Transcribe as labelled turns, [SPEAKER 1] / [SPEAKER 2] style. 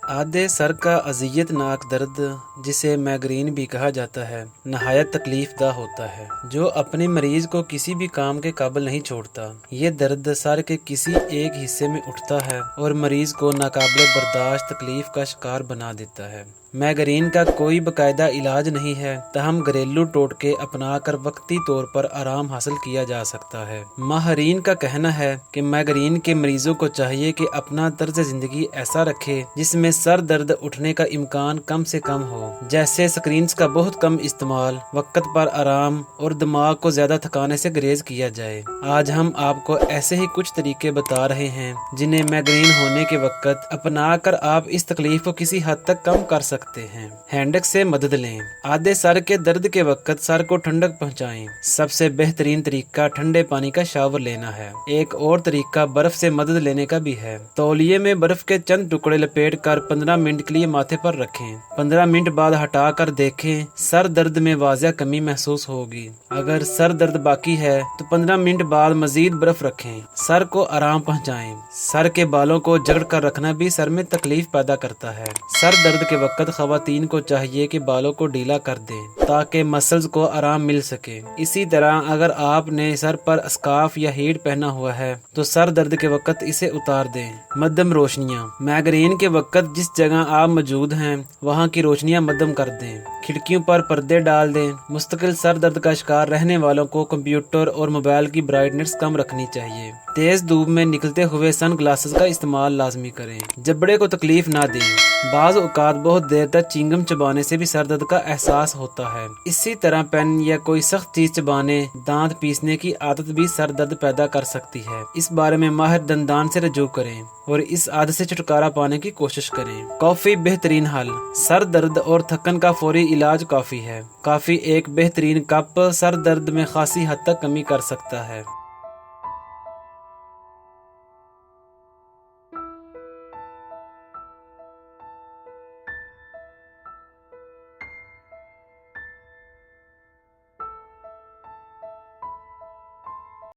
[SPEAKER 1] आधे सर का अज़ियत नाक दर्द, जिसे माइग्रेन भी कहा जाता है, नहायत तकलीफ-दा होता है, जो अपने मरीज को किसी भी काम के काबिल नहीं छोड़ता। ये दर्द सर के किसी एक हिस्से में उठता है और मरीज को नाकाबिले बर्दाश्त तकलीफ का शिकार बना देता है। माइग्रेन का कोई बाकायदा इलाज नहीं है, तहम घरेलू टोटके अपना कर वक्ती तौर पर आराम हासिल किया जा सकता है। माहरीन का कहना है कि माइग्रेन के मरीजों को चाहिए कि अपना तर्ज जिंदगी ऐसा रखे जिसमें सर दर्द उठने का इम्कान कम से कम हो, जैसे स्क्रीन्स का बहुत कम इस्तेमाल, वक्त पर आराम और दिमाग को ज्यादा थकाने से गुरेज किया जाए। आज हम आपको ऐसे ही कुछ तरीके बता रहे हैं जिन्हें माइग्रेन होने के वक्त अपना कर आप इस तकलीफ को किसी हद तक कम कर सकते हैं। हैंडक से मदद लें। आधे सर के दर्द के वक्त सर को ठंडक पहुंचाएं। सबसे बेहतरीन तरीका ठंडे पानी का शावर लेना है। एक और तरीका बर्फ से मदद लेने का भी है। तौलिए में बर्फ के चंद टुकड़े लपेट कर 15 मिनट के लिए माथे पर रखें। 15 मिनट बाद हटा कर देखें, सर दर्द में वाज़िह कमी महसूस होगी। अगर सर दर्द बाकी है तो 15 मिनट बाद मजीद बर्फ रखें। सर को आराम पहुंचाएं। सर के बालों को जकड़ कर रखना भी सर में तकलीफ पैदा करता है। सर दर्द के वक्त खवातीन को चाहिए कि बालों को ढीला कर दें ताकि मसल्स को आराम मिल सके। इसी तरह अगर आपने सर पर स्कार्फ या हीट पहना हुआ है तो सर दर्द के वक्त इसे उतार दें। मध्यम रोशनियां। माइग्रेन के वक्त जिस जगह आप मौजूद हैं वहां की रोशनियां मध्यम कर दें। खिड़कियों पर पर्दे डाल दें। मुस्तकिल सर दर्द का शिकार रहने वालों को कंप्यूटर और मोबाइल की ब्राइटनेस कम रखनी चाहिए। तेज धूप में निकलते हुए सन ग्लासेस का इस्तेमाल लाजमी करें। जबड़े को तकलीफ ना दें। बाज़ औक़ात बहुत देर तक चिंगम चबाने से भी सर दर्द का एहसास होता है। इसी तरह पेन या कोई सख्त चीज चबाने, दांत पीसने की आदत भी सर दर्द पैदा कर सकती है। इस बारे में माहिर दंदान से रजू करें और इस आदत से छुटकारा पाने की कोशिश करें। कॉफी बेहतरीन हल। सर दर्द और थकन का फौरी इलाज कॉफी है। कॉफी एक बेहतरीन कप सर दर्द में खासी हद तक कमी कर सकता है।